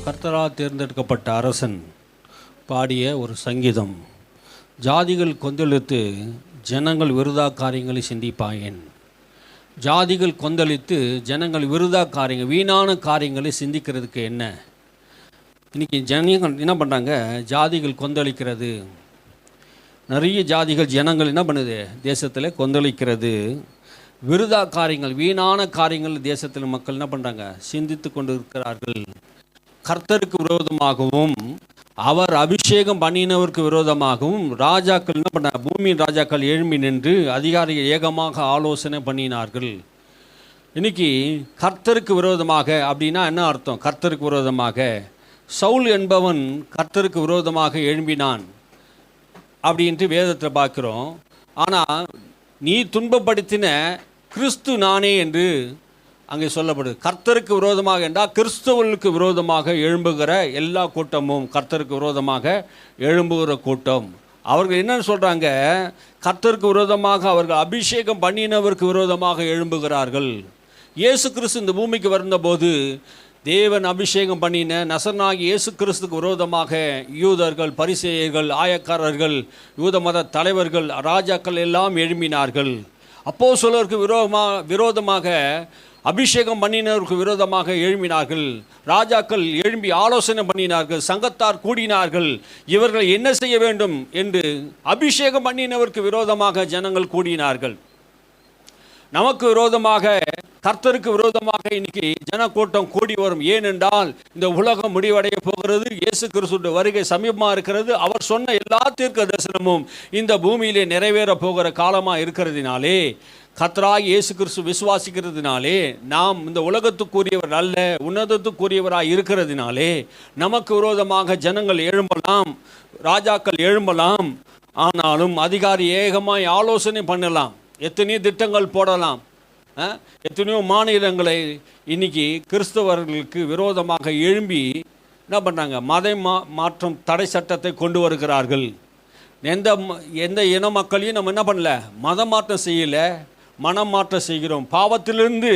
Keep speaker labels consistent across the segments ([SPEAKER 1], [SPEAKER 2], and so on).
[SPEAKER 1] கர்த்தரால் தேர்ந்தெடுக்கப்பட்ட அரசன் பாடிய ஒரு சங்கீதம். ஜாதிகள் கொந்தளித்து ஜனங்கள் விருதா காரியங்களை சிந்திப்பாயேன். ஜாதிகள் கொந்தளித்து ஜனங்கள் விருதா காரியங்கள், வீணான காரியங்களை சிந்திக்கிறதுக்கு என்ன? இன்றைக்கி ஜனங்கள் என்ன பண்ணுறாங்க? ஜாதிகள் கொந்தளிக்கிறது. நிறைய ஜாதிகள் ஜனங்கள் என்ன பண்ணுது? தேசத்தில் கொந்தளிக்கிறது. விருதா காரியங்கள், வீணான காரியங்கள் தேசத்தில் மக்கள் என்ன பண்ணுறாங்க? சிந்தித்து கொண்டு இருக்கிறார்கள். கர்த்தருக்கு விரோதமாகவும் அவர் அபிஷேகம் பண்ணினவருக்கு விரோதமாகவும் ராஜாக்கள் என்ன பண்ண, பூமியின் ராஜாக்கள் எழும்பி நின்று அதிகாரிகள் ஏகமாக ஆலோசனை பண்ணினார்கள். இன்னைக்கு கர்த்தருக்கு விரோதமாக அப்படின்னா என்ன அர்த்தம்? கர்த்தருக்கு விரோதமாக சவுல் என்பவன் கர்த்தருக்கு விரோதமாக எழும்பினான் அப்படின்ட்டு வேதத்தில் பார்க்குறோம். ஆனால் நீ துன்பப்படுத்தின கிறிஸ்து நானே என்று அங்கே சொல்லப்படுது. கர்த்தருக்கு விரோதமாக என்றால் கிறிஸ்தவர்களுக்கு விரோதமாக எழும்புகிற எல்லா கூட்டமும் கர்த்தருக்கு விரோதமாக எழும்புகிற கூட்டம். அவர்கள் என்ன சொல்கிறாங்க? கர்த்தருக்கு விரோதமாக அவர்கள் அபிஷேகம் பண்ணினவருக்கு விரோதமாக எழும்புகிறார்கள். இயேசு கிறிஸ்து இந்த பூமிக்கு வந்தபோது தேவன் அபிஷேகம் பண்ணின நசரனாகி இயேசு கிறிஸ்துக்கு விரோதமாக யூதர்கள், பரிசேயர்கள், ஆயக்காரர்கள், யூத மத தலைவர்கள், ராஜாக்கள் எல்லாம் எழும்பினார்கள். அப்போஸ்தலருக்கு விரோதமாக அபிஷேகம் பண்ணினவருக்கு விரோதமாக எழும்பினார்கள். ராஜாக்கள் எழும்பி ஆலோசனை பண்ணினார்கள். சங்கத்தார் கூடினார்கள். இவர்கள் என்ன செய்ய வேண்டும் என்று அபிஷேகம் பண்ணினவருக்கு விரோதமாக ஜனங்கள் கூடினார்கள். நமக்கு விரோதமாக, கர்த்தருக்கு விரோதமாக இன்னைக்கு ஜனக்கூட்டம் கூடி வரும். ஏனென்றால் இந்த உலகம் முடிவடைய போகிறது. இயேசு கிறிஸ்துவின் வருகை சமீபமாக இருக்கிறது. அவர் சொன்ன எல்லா தீர்க்க தரிசனமும் இந்த பூமியிலே நிறைவேற போகிற காலமாக இருக்கிறதுனாலே, கர்த்தராகிய இயேசு கிறிஸ்து விசுவாசிக்கிறதுனாலே, நாம் இந்த உலகத்துக்குரியவர் அல்ல, உன்னதத்துக்குரியவராக இருக்கிறதுனாலே நமக்கு விரோதமாக ஜனங்கள் எழும்பலாம், ராஜாக்கள் எழும்பலாம். ஆனாலும் அதிகாரி ஏகமாய் ஆலோசனை பண்ணலாம், எத்தனையோ திட்டங்கள் போடலாம். எத்தனையோ மாநிலங்களை இன்னைக்கு கிறிஸ்தவர்களுக்கு விரோதமாக எழும்பி என்ன பண்ணுறாங்க? மத மாற்றம் தடை சட்டத்தை கொண்டு வருகிறார்கள். எந்த இன மக்களையும் நம்ம என்ன பண்ணல? மதம் மாற்றம் செய்யலை, மனம் மாற்றம் செய்கிறோம். பாவத்திலிருந்து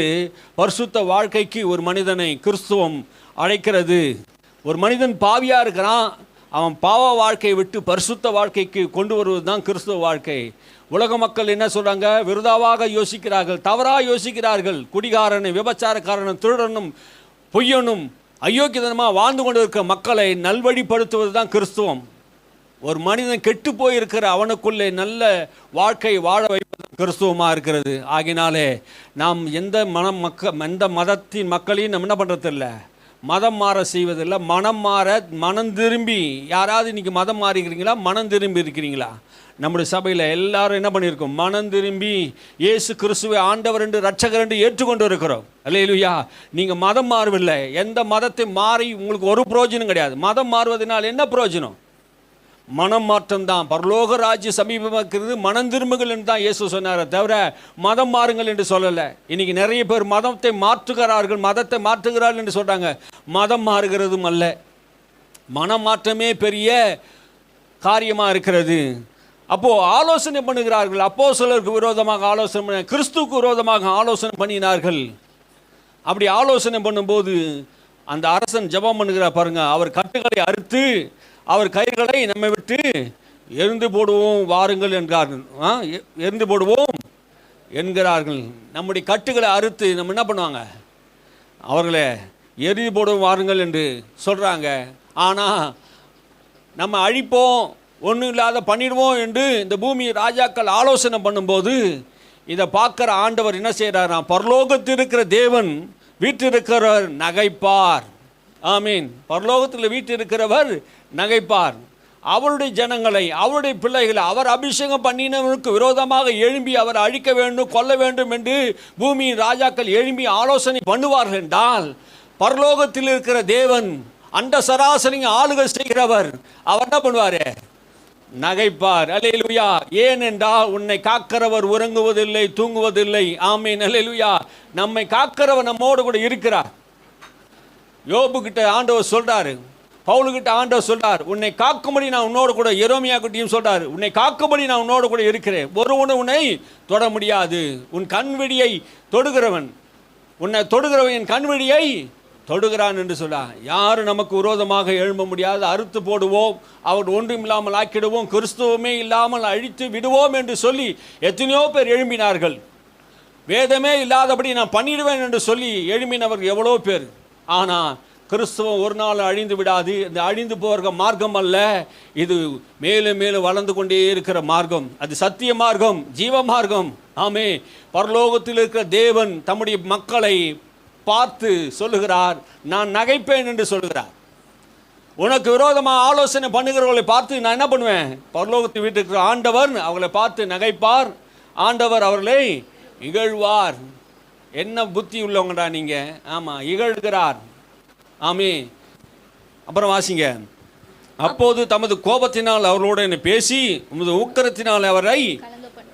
[SPEAKER 1] பரிசுத்த வாழ்க்கைக்கு ஒரு மனிதனை கிறிஸ்துவம் அழைக்கிறது. ஒரு மனிதன் பாவியாக இருக்கிறான், அவன் பாவ வாழ்க்கையை விட்டு பரிசுத்த வாழ்க்கைக்கு கொண்டு வருவது தான் கிறிஸ்துவ வாழ்க்கை. உலக மக்கள் என்ன சொல்கிறாங்க? விருதாவாக யோசிக்கிறார்கள், தவறாக யோசிக்கிறார்கள். குடிகாரனும், விபச்சாரக்காரனும், திருடனும், பொய்யனும், அயோக்கியதனமாக வாழ்ந்து கொண்டு இருக்கிற மக்களை நல்வழிப்படுத்துவது தான் கிறிஸ்துவம். ஒரு மனிதன் கெட்டு போயிருக்கிற அவனுக்குள்ளே நல்ல வாழ்க்கை வாழ வைப்பது கிறிஸ்துவமாக இருக்கிறது. ஆகினாலே நாம் எந்த மதத்தின் மக்களையும் நம்ம என்ன பண்ணுறதில்ல, மதம் மாற செய்வதில்லை. மனம் மாற, மனம் திரும்பி, யாராவது இன்றைக்கி மதம் மாறிக்கிறீங்களா? மனம் திரும்பி இருக்கிறீங்களா? நம்முடைய சபையில் எல்லாரும் என்ன பண்ணியிருக்கோம்? மனம் திரும்பி இயேசு கிறிஸ்துவை ஆண்டவர் என்று இரட்சகர் என்று ஏற்றுக்கொண்டு இருக்கிறோம். அல்லேலூயா. நீங்கள் மதம் மாறவில்லை. எந்த மதத்தை மாறி உங்களுக்கு ஒரு பிரயோஜனம் கிடையாது. மதம் மாறுவதனால் என்ன பிரயோஜனம்? மனம் மாற்றம் தான். பரலோக ராஜ்யம் சமீபமாக இருக்கிறது, மனம் திரும்புங்கள் என்று தான் இயேசு சொன்னார், தவிர மதம் மாறுங்கள் என்று சொல்லலை. இன்றைக்கி நிறைய பேர் மதத்தை மாற்றுகிறார்கள், மதத்தை மாற்றுகிறார்கள் என்று சொல்கிறாங்க. மதம் மாறுகிறதும் அல்ல, மனம் மாற்றமே பெரிய காரியமாக இருக்கிறது. அப்போது ஆலோசனை பண்ணுகிறார்கள். அப்போஸ்தலருக்கு விரோதமாக ஆலோசனை பண்ண, கிறிஸ்துவுக்கு விரோதமாக ஆலோசனை பண்ணினார்கள். அப்படி ஆலோசனை பண்ணும்போது அந்த அரசன் ஜெபம் பண்ணுகிறார் பாருங்க. அவர் கட்டுகளை அறுத்து அவர் கயிறுகளை நம்மை விட்டு எரிந்து போடுவோம் வாருங்கள் என்றார்கள். எரிந்து போடுவோம் என்கிறார்கள். நம்முடைய கட்டுகளை அறுத்து நம்ம என்ன பண்ணுவாங்க? அவர்களை எரிந்து போடுவோம் வாருங்கள் என்று சொல்கிறாங்க. ஆனால் நம்ம அழிப்போம், ஒன்றும் இல்லாத பண்ணிடுவோம் என்று இந்த பூமி ராஜாக்கள் ஆலோசனை பண்ணும்போது இதை பார்க்குற ஆண்டவர் என்ன செய்கிறாராம்? பரலோகத்தில் இருக்கிற தேவன் வீற்றிருக்கிறவர் நகைப்பார். ஆமீன். பரலோகத்தில் வீற்றிருக்கிறவர் நகைப்பார். அவருடைய ஜனங்களை, அவருடைய பிள்ளைகளை அவர் அபிஷேகம் பண்ணினவருக்கு விரோதமாக எழும்பி அவர் அழிக்க வேண்டும், கொல்ல வேண்டும் என்று பூமியின் ராஜாக்கள் எழும்பி ஆலோசனை பண்ணுவார்கள் என்றால், பரலோகத்தில் இருக்கிற தேவன், அண்ட சராசரி ஆளுகை செய்கிறவர், அவர் என்ன பண்ணுவார்? நகைப்பார். அல்லேலூயா. ஏனென்றால் உன்னை காக்கிறவர் உறங்குவதில்லை, தூங்குவதில்லை. ஆமீன். அல்லேலூயா. நம்மை காக்கிறவர் நம்மோடு கூட இருக்கிறார். யோபு கிட்ட ஆண்டவர் சொல்றாரு, பவுலுக்கிட்ட ஆண்டவர் சொல்றார், உன்னை காக்கும்படி நான் உன்னோடு கூட, எரோமியா கிட்டையும் சொல்றாரு, உன்னை காக்கும்படி நான் உன்னோடு கூட இருக்கிறேன், ஒருவனும் உன்னை தொட முடியாது. உன் கண்விடியை தொடுகிறவன், உன்னை தொடுகிறவன் என் கண்விடியை தொடுகிறான் என்று சொல்ல, யாரும் நமக்கு விரோதமாக எழும்ப முடியாது. அறுத்து போடுவோம், அவர் ஒன்றும் இல்லாமல் ஆக்கிடுவோம், கிறிஸ்துவமே இல்லாமல் அழித்து விடுவோம் என்று சொல்லி எத்தனையோ பேர் எழும்பினார்கள். வேதமே இல்லாதபடி நான் பண்ணிடுவேன் என்று சொல்லி எழும்பினவர் எவ்வளோ பேர். ஆனால் கிறிஸ்துவம் ஒரு நாள் அழிந்து விடாது. இந்த அழிந்து போகிற மார்க்கம் அல்ல, இது மேலும் மேலும் வளர்ந்து கொண்டே இருக்கிற மார்க்கம். அது சத்திய மார்க்கம், ஜீவ மார்க்கம். ஆமே, பரலோகத்தில் இருக்கிற தேவன் தம்முடைய மக்களை பார்த்து சொல்லுகிறார், நான் நகைப்பேன் என்று சொல்லுகிறார். உனக்கு விரோதமாக ஆலோசனை பண்ணுகிறவர்களை பார்த்து நான் என்ன பண்ணுவேன்? பரலோகத்தில் வீட்டுக்கு ஆண்டவர் அவர்களை பார்த்து நகைப்பார், ஆண்டவர் அவர்களை இகழ்வார். என்ன புத்தி உள்ளவங்கடா நீங்கள்? ஆமாம், இகழ்கிறார். ஆமே. அப்புறம் வாசிங்க. அப்போது தமது கோபத்தினால் அவர்களோடு என்னை பேசி உமது உக்கிரத்தினால் அவரை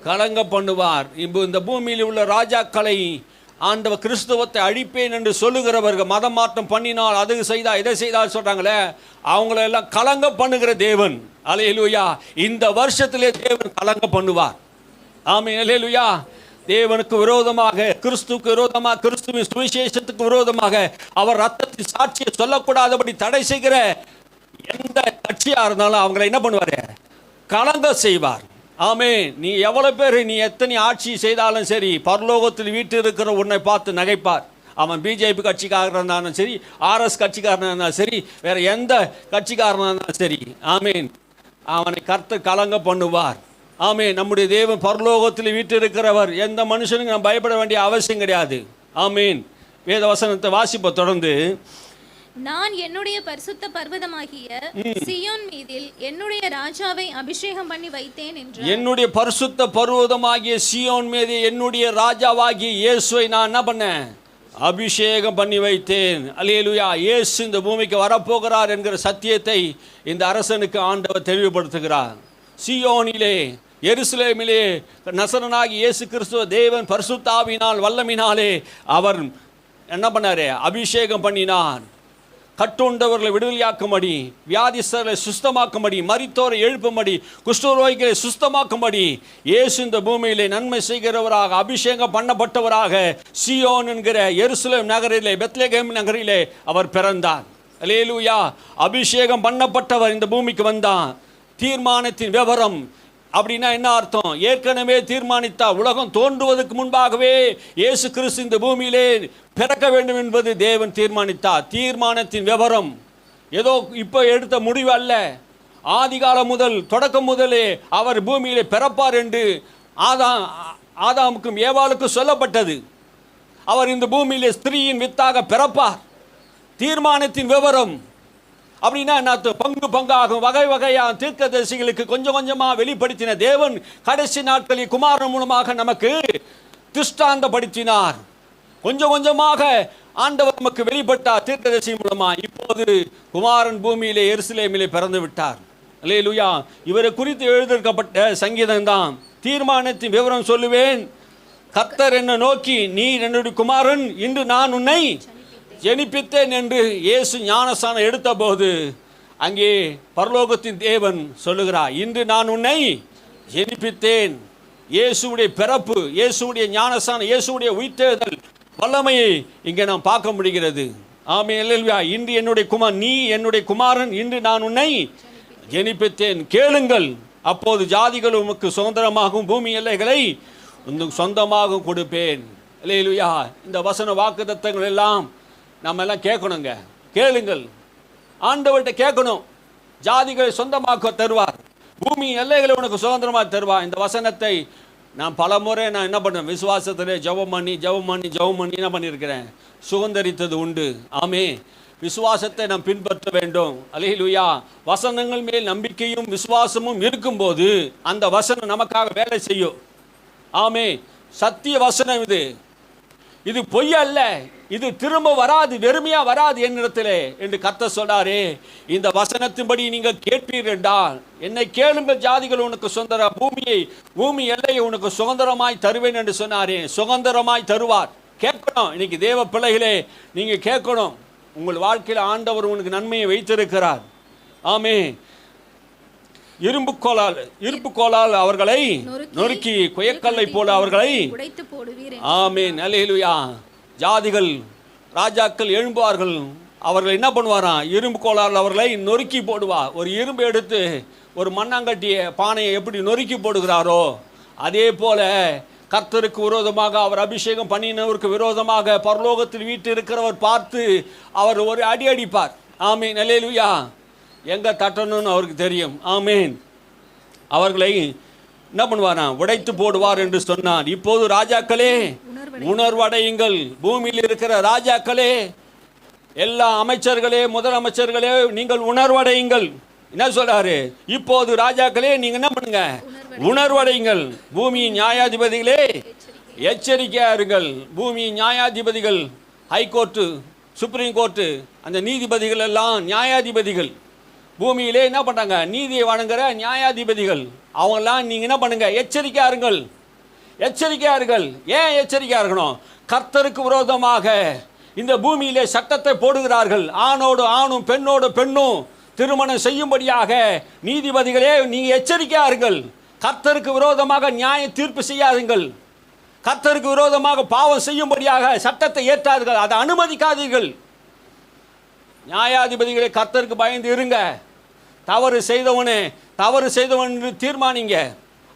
[SPEAKER 1] கலங்க பண்ணுவார். இப்போ இந்த பூமியில் உள்ள ராஜாக்களை ஆண்டவர் கிறிஸ்துவத்தை அழிப்பேன் என்று சொல்லுகிறவர்கள் மதம் மாற்றம் பண்ணினால், அது செய்தால் இதை செய்தால் சொல்கிறாங்களே, அவங்களெல்லாம் கலங்க பண்ணுகிற தேவன். அல்லேலூயா. இந்த வருஷத்திலே தேவன் கலங்க பண்ணுவார். ஆமென். அல்லேலூயா. தேவனுக்கு விரோதமாக, கிறிஸ்துவுக்கு விரோதமாக, கிறிஸ்துவின் சுவிசேஷத்துக்கு விரோதமாக அவர் ரத்தத்தின் சாட்சியை சொல்லக்கூடாதபடி தடை செய்கிற எந்த கட்சியாக இருந்தாலும் அவங்களை என்ன பண்ணுவார்? கலங்க செய்வார். ஆமே. நீ எவ்வளோ பேர், நீ எத்தனை ஆட்சி செய்தாலும் சரி, பரலோகத்தில் வீட்டு இருக்கிற உன்னை பார்த்து நகைப்பார். அவன் பிஜேபி கட்சிக்காரனாக இருந்தாலும் சரி, ஆர்எஸ் கட்சிக்காரனாக இருந்தாலும் சரி, வேற எந்த கட்சிக்காரனாக இருந்தாலும் சரி, ஆமீன், அவனை கர்த்தர் கலங்க பண்ணுவார். ஆமே. நம்முடைய தேவன் பரலோகத்தில் வீட்டு இருக்கிறவர். எந்த மனுஷனுக்கு நம்ம பயப்பட வேண்டிய அவசியம் கிடையாது. ஆமீன். வேத வசனத்தை வாசிப்ப தொடர்ந்து,
[SPEAKER 2] நான் என்னுடைய பரிசுத்த பர்வதமாகிய சீயோன் மீதில் என்னுடைய ராஜாவை அபிஷேகம் பண்ணி வைத்தேன் என்று. என்னுடைய
[SPEAKER 1] பரிசுத்த பர்வதமாகிய சீயோன் மீது என்னுடைய ராஜாவாகிய இயேசுவை நான் என்ன பண்ணேன்? அபிஷேகம் பண்ணி வைத்தேன். அல்லேலூயா. இயேசு இந்த பூமிக்கு வரப்போகிறார் என்கிற சத்தியத்தை இந்த அரசனுக்கு ஆண்டவர் தெளிவுபடுத்துகிறார். சீயோனிலே, எருசலேமிலே நசரனாகி இயேசு கிறிஸ்துவ தேவன் பரிசுத்த ஆவியினால் வல்லமினாலே அவர் என்ன பண்ணாரு? அபிஷேகம் பண்ணினார். கட்டுண்டவர்களை விடுதலையாக்கும்படி, வியாதிஸ்தர்களை சுஸ்தமாக்கும்படி, மரித்தோரை எழுப்பும்படி, குஷ்டரோகிகளை சுஸ்தமாக்கும்படி இயேசு இந்த பூமியிலே நன்மை செய்கிறவராக, அபிஷேகம் பண்ணப்பட்டவராக சீயோன் என்கிற எருசலேம் நகரிலே, பெத்லகேம் நகரிலே அவர் பிறந்தார். அல்லேலூயா. அபிஷேகம் பண்ணப்பட்டவர் இந்த பூமிக்கு வந்தான். தீர்மானத்தின் விவரம் அப்படின்னா என்ன அர்த்தம்? ஏற்கனவே தீர்மானித்தார். உலகம் தோன்றுவதற்கு முன்பாகவே இயேசு கிறிஸ்து இந்த பூமியிலே பிறக்க வேண்டும் என்பது தேவன் தீர்மானித்தார். தீர்மானத்தின் விவரம் ஏதோ இப்போ எடுத்த முடிவு அல்ல. ஆதிகாலம் முதல், தொடக்கம் முதலே அவர் பூமியிலே பிறப்பார் என்று ஆதாமுக்கும் ஏவாளுக்கும் சொல்லப்பட்டது. அவர் இந்த பூமியிலே ஸ்திரீயின் வித்தாக பிறப்பார். தீர்மானத்தின் விவரம் அப்படின்னா என்ன? பங்கு பங்காகும், வகை வகையாக தீர்க்கதரிசிகளுக்கு கொஞ்சம் கொஞ்சமாக வெளிப்படுத்தின தேவன் கடைசி நாட்களில் குமாரன் மூலமாக நமக்கு திருஷ்டாந்தப்படுத்தினார். கொஞ்சம் கொஞ்சமாக ஆண்டவர் நமக்கு வெளிப்பட்டார் தீர்க்கதரிசி மூலமா. இப்போது குமாரன் பூமியிலே எருசலேமிலே பிறந்து விட்டார். அல்லேலூயா. இவரை குறித்து எழுதியிருக்கப்பட்ட சங்கீதம் தான். தீர்மானத்தின் விவரம் சொல்லுவேன். கர்த்தர் என்னை நோக்கி, நீர் என்னுடைய குமாரன், இன்று நான் உன்னை ஜெனிப்பித்தேன் என்று இயேசு ஞானஸ்நானம் எடுத்த போது அங்கே பரலோகத்தின் தேவன் சொல்லுகிறார், இன்று நான் உன்னை ஜெனிப்பித்தேன். இயேசுடைய பிறப்பு, இயேசுடைய ஞானஸ்நானம், இயேசுடைய உயிர்த்தெழுதல் வல்லமையை இங்கே நாம் பார்க்க முடிகிறது. ஆமென். அல்லேலூயா. இன்று என்னுடைய குமாரன், நீ என்னுடைய குமாரன், இன்று நான் உன்னை ஜெனிப்பித்தேன். கேளுங்கள், அப்போது ஜாதிகள் உமக்கு சுதந்திரமாகவும் பூமி எல்லைகளை சொந்தமாக கொடுப்பேன். அல்லேலூயா. இந்த வசன வாக்குத்தத்தங்கள் எல்லாம் நம்ம எல்லாம் கேட்கணுங்க. கேளுங்கள், ஆண்டவர்கிட்ட கேட்கணும். ஜாதிகளை சொந்தமாக்க தருவார், பூமி எல்லைகளை உனக்கு சுதந்திரமாக தருவார். இந்த வசனத்தை நான் பல முறை நான் என்ன பண்ணுவேன்? விசுவாசத்திலே ஜெபம் பண்ணி என்ன பண்ணியிருக்கிறேன்? சுதந்திரித்தது உண்டு. ஆமே. விசுவாசத்தை நாம் பின்பற்ற வேண்டும். அல்லேலூயா. வசனங்கள் மேல் நம்பிக்கையும் விசுவாசமும் இருக்கும்போது அந்த வசனம் நமக்காக வேலை செய்யும். ஆமே. சத்திய வசனம் இது. இது பொய் அல்ல. இது திரும்ப வராது, வெறுமையா வராது என்னிடத்திலே என்று கர்த்தர் சொல்றாரே. இந்த வசனத்தின்படி நீங்கள் கேட்பீர்கள் என்றால், என்னை கேளுங்கள், ஜாதிகள் உனக்கு சுதந்திர பூமி எல்லையை உனக்கு சுதந்திரமாய் தருவேன் என்று சொன்னாரே. சுதந்திரமாய் தருவார். கேட்கணும். இன்னைக்கு தேவ பிள்ளைகளே, நீங்க கேட்கணும். உங்கள் வாழ்க்கையில் ஆண்டவர் உனக்கு நன்மையை வைத்திருக்கிறார். ஆமே. இரும்பு கோலால் அவர்களை நொறுக்கி குயக்கல்லை போல அவர்களை உடைத்து போடுவீர். ஆமென். அல்லேலூயா. ஜாதிகள் ராஜாக்கள் எழும்புவார்கள். அவர்கள் என்ன பண்ணுவாராம், இரும்பு கோலால் அவர்களை நொறுக்கி போடுவார். ஒரு இரும்பு எடுத்து ஒரு மண்ணாங்கட்டிய பானையை எப்படி நொறுக்கி போடுகிறாரோ அதே போல கர்த்தருக்கு விரோதமாக, அவர் அபிஷேகம் பண்ணினவருக்கு விரோதமாக பரலோகத்தில் வீட்டு இருக்கிறவர் பார்த்து அவர் ஒரு அடி அடிப்பார். ஆமீன், அல்லேலூயா. எங்கே தட்டணும்னு அவருக்கு தெரியும். ஆமீன். அவர்களை என்ன பண்ணுவாராம், உடைத்து போடுவார் என்று சொன்னார். இப்போது ராஜாக்களே உணர்வடையுங்கள், பூமியில் இருக்கிற ராஜாக்களே, எல்லா அமைச்சர்களே, முதலமைச்சர்களே, நீங்கள் உணர்வடையுங்கள். என்ன சொல்றாரு, இப்போது ராஜாக்களே நீங்க என்ன பண்ணுங்க, உணர்வடையுங்கள். பூமியின் நியாயாதிபதிகளே எச்சரிக்கையா இருங்கள். பூமியின் நியாயாதிபதிகள், ஹைகோர்ட்டு, சுப்ரீம் கோர்ட்டு, அந்த நீதிபதிகள் எல்லாம் நியாயாதிபதிகள். பூமியிலே என்ன பண்ணாங்க, நீதியை வழங்குற நியாயாதிபதிகள். அவங்கெல்லாம் நீங்க என்ன பண்ணுங்க, எச்சரிக்கையா இருங்கள், எச்சரிக்கையா இருங்கள். ஏன் எச்சரிக்கையா இருக்கணும், கர்த்தருக்கு விரோதமாக இந்த பூமியிலே சட்டத்தை போடுகிறார்கள். ஆணோடு ஆணும் பெண்ணோடு பெண்ணும் திருமணம் செய்யும்படியாக நீதிபதிகளே நீங்க எச்சரிக்கையா இருங்கள். கர்த்தருக்கு விரோதமாக நியாய தீர்ப்பு செய்யாதீர்கள். கர்த்தருக்கு விரோதமாக பாவம் செய்யும்படியாக சட்டத்தை ஏற்றாதீர்கள், அதை அனுமதிக்காதீர்கள். நியாயாதிபதிகளை கர்த்தருக்கு பயந்து இருங்க. தவறு செய்தவன் என்று தீர்மானிங்க.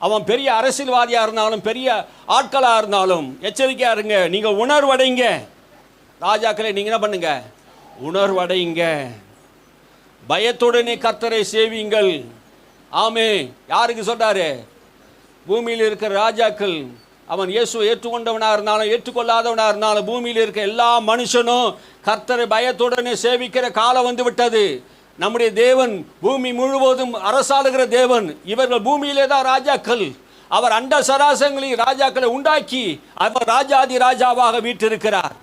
[SPEAKER 1] அவன் பெரிய அரசியல்வாதியாக இருந்தாலும் பெரிய ஆட்களாக இருந்தாலும் எச்சரிக்கையாக இருங்க. நீங்கள் உணர்வடைங்க. ராஜாக்களை நீங்கள் என்ன பண்ணுங்க, உணர்வடைங்க. பயத்துடனே கர்த்தரை சேவியுங்கள். ஆமே, யாருக்கு சொல்றாரு, பூமியில் இருக்கிற ராஜாக்கள். அவன் இயேசுவை ஏற்றுக்கொண்டவனாக இருந்தாலும் ஏற்றுக்கொள்ளாதவனாக இருந்தாலும் பூமியில் இருக்க எல்லா மனுஷனும் கர்த்தரை பயத்துடனே சேவிக்கிற காலம் வந்து விட்டது. நம்முடைய தேவன் பூமி முழுவதும் அரசாளுகிற தேவன். இவர்கள் பூமியிலே தான் ராஜாக்கள். அவர் அண்ட சராசங்களில் ராஜாக்களை உண்டாக்கி அவர் ராஜாதி ராஜாவாக வீற்றிருக்கிறார்.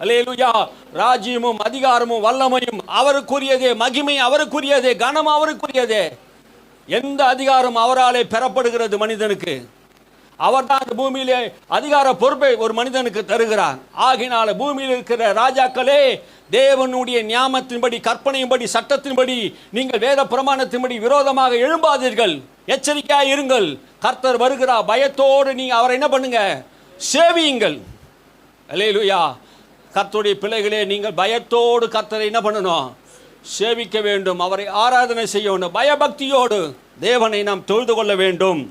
[SPEAKER 1] அல்லேலூயா. ராஜ்யமும் அதிகாரமும் வல்லமையும் அவருக்குரியதே, மகிமை அவருக்குரியதே, கனம் அவருக்குரியதே. எந்த அதிகாரம் அவராலே பெறப்படுகிறது மனிதனுக்கு? அவர் தான் அந்த பூமியிலே அதிகார பொறுப்பை ஒரு மனிதனுக்கு தருகிறார். ஆகினால பூமியில் இருக்கிற ராஜாக்களே, தேவனுடைய நியாமத்தின்படி, கற்பனையின்படி, சட்டத்தின்படி, நீங்கள் வேத பிரமாணத்தின்படி விரோதமாக எழும்பாதீர்கள். எச்சரிக்கையாக இருங்கள். கர்த்தர் வருகிறார். பயத்தோடு நீங்க அவரை என்ன பண்ணுங்க, சேவியுங்கள். அல்லேலூயா. கர்த்தருடைய பிள்ளைகளே, நீங்கள் பயத்தோடு கர்த்தரை என்ன பண்ணணும், சேவிக்க வேண்டும். அவரை ஆராதனை செய்ய வேண்டும். பயபக்தியோடு தேவனை நாம் தொழுது கொள்ள வேண்டும்.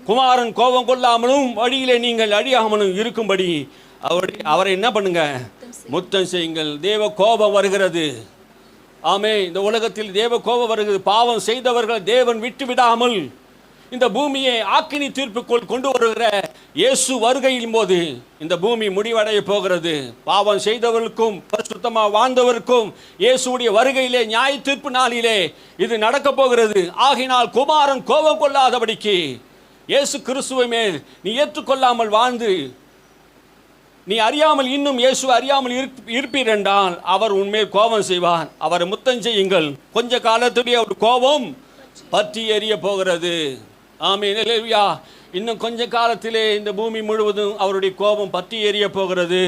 [SPEAKER 1] குமாரன் கோபம் கொள்ளாமலும் வழியிலே நீங்கள் அழியாமலும் இருக்கும்படி அவரை என்ன பண்ணுங்க, முத்தம் செய்யுங்கள். தேவ கோபம் வருகிறது. ஆமே, இந்த உலகத்தில் தேவ கோபம் வருகிறது. பாவம் செய்தவர்கள் தேவன் விட்டு விடாமல் இந்த பூமியை ஆக்கினி தீர்ப்புக்குள் கொண்டு வருகிற இயேசு வருகையின் போது இந்த பூமி முடிவடைய போகிறது. பாவம் செய்தவர்களுக்கும் பரிசுத்தமாக வாழ்ந்தவருக்கும் இயேசுடைய வருகையிலே, நியாய தீர்ப்பு நாளிலே இது நடக்க போகிறது. ஆகினால் குமாரன் கோபம் கொள்ளாதபடிக்கு இயேசு கிறிஸ்துவை மேல் நீ ஏற்றுக்கொள்ளாமல் வாழ்ந்து நீ அறியாமல் இன்னும் இயேசு அறியாமல் இருப்பீர் என்றால் அவர் உன்மேல் கோபம் செய்வார். அவரை முத்தம் செய்யுங்கள். கொஞ்ச காலத்துடைய ஒரு கோபம் பற்றி எரிய போகிறது. ஆமென், அல்லேலூயா. இன்னும் கொஞ்ச காலத்திலே இந்த பூமி முழுவதும் அவருடைய கோபம் பற்றி எரிய போகிறது.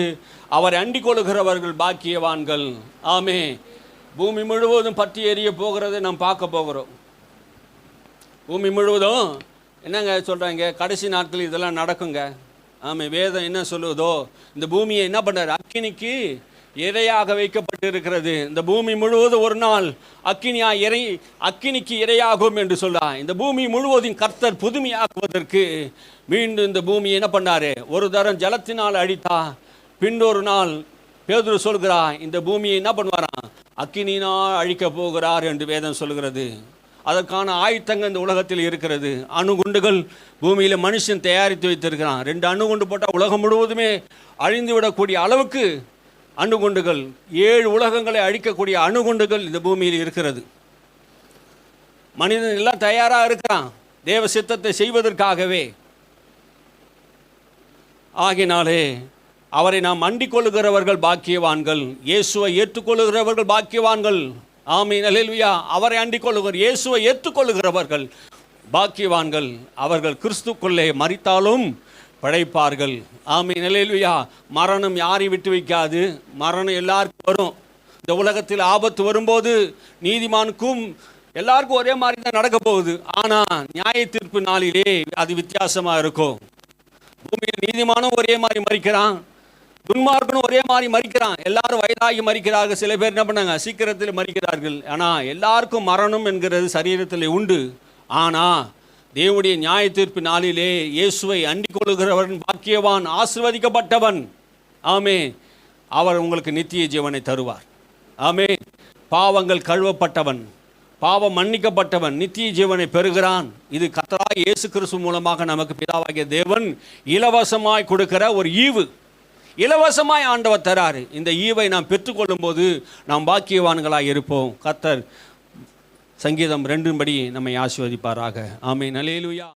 [SPEAKER 1] அவரை அண்டிக் கொள்கிறவர்கள் பாக்கியவான்கள். ஆமே, பூமி முழுவதும் பற்றி எரிய போகிறதை நாம் பார்க்க போகிறோம். பூமி முழுவதும் என்னங்க சொல்கிறாங்க, கடைசி நாட்கள் இதெல்லாம் நடக்குங்க. ஆமாம், வேதம் என்ன சொல்லுவதோ, இந்த பூமியை என்ன பண்ணுறாரு, அக்கினிக்கு இரையாக வைக்கப்பட்டு இருக்கிறது. இந்த பூமி முழுவதும் ஒரு நாள் அக்கினிக்கு இரையாகும் என்று சொல்றார். இந்த பூமி முழுவதும் கர்த்தர் புதுமையாக்குவதற்கு மீண்டும் இந்த பூமியை என்ன பண்ணாரு, ஒரு தரம் ஜலத்தினால் அழித்தா, பின்னொரு நாள் பேதுரு சொல்கிறார் இந்த பூமியை என்ன பண்ணுவாராம், அக்கினினால் அழிக்க போகிறார் என்று வேதம் சொல்கிறது. அதற்கான ஆயுத்தங்கள் இந்த உலகத்தில் இருக்கிறது. அணுகுண்டுகள் பூமியில் மனுஷன் தயாரித்து வைத்திருக்கிறான். 2 அணுகுண்டு போட்டால் உலகம் முழுவதுமே அழிந்து விடக்கூடிய அளவுக்கு அணுகுண்டுகள், 7 உலகங்களை அழிக்கக்கூடிய அணுகுண்டுகள் இந்த பூமியில் இருக்கிறது. மனிதன் எல்லாம் தயாராக இருக்கிறான் தேவ சித்தத்தை செய்வதற்காகவே. ஆகினாலே அவரை நாம் அண்டிக் கொள்ளுகிறவர்கள் பாக்கியவான்கள். இயேசுவை ஏற்றுக்கொள்ளுகிறவர்கள் பாக்கியவான்கள். ஆமீன், அல்லேலூயா. அவரை அண்டிக் கொள்ளுகிற இயேசுவை ஏற்றுக்கொள்ளுகிறவர்கள் பாக்கியவான்கள். அவர்கள் கிறிஸ்துக்குள்ளே மரித்தாலும் படைப்பார்கள். ஆமீன், அல்லேலூயா. மரணம் யாரையும் விட்டு வைக்காது. மரணம் எல்லாருக்கும் வரும். இந்த உலகத்தில் ஆபத்து வரும்போது நீதிமானுக்கும் எல்லாருக்கும் ஒரே மாதிரி தான் நடக்க போகுது. ஆனால் நியாய தீர்ப்பு நாளிலே அது வித்தியாசமாக இருக்கும். பூமியில் நீதிமானும் ஒரே மாதிரி மறிக்கிறான், துன்மார்க்கனும் ஒரே மாதிரி மரிக்கிறான். எல்லாரும் வயதாகி மரிக்கிறார்கள். சில பேர் என்ன பண்ணாங்க, சீக்கிரத்தில் மரிக்கிறார்கள். ஆனால் எல்லாருக்கும் மரணம் என்கிறது சரீரத்தில் உண்டு. ஆனால் தேவனுடைய நியாய தீர்ப்பு நாளிலே இயேசுவை அண்டிக் கொள்கிறவன் பாக்கியவான், ஆசீர்வதிக்கப்பட்டவன். ஆமே, அவர் உங்களுக்கு நித்திய ஜீவனை தருவார். ஆமே, பாவங்கள் கழுவப்பட்டவன், பாவம் மன்னிக்கப்பட்டவன் நித்திய ஜீவனை பெறுகிறான். இது கர்த்தராகிய இயேசு கிறிஸ்து மூலமாக நமக்கு பிதாவாகிய தேவன் இலவசமாய் கொடுக்கிற ஒரு ஈவு. இலவசமாய் ஆண்டவர் தராரு. இந்த ஈவை நாம் பெற்றுக்கொள்ளும் போது நாம் பாக்கியவான்களாக இருப்போம். கர்த்தர் சங்கீதம் 2 படி நம்மை ஆசீர்வதிப்பாராக. ஆமென். அல்லேலூயா.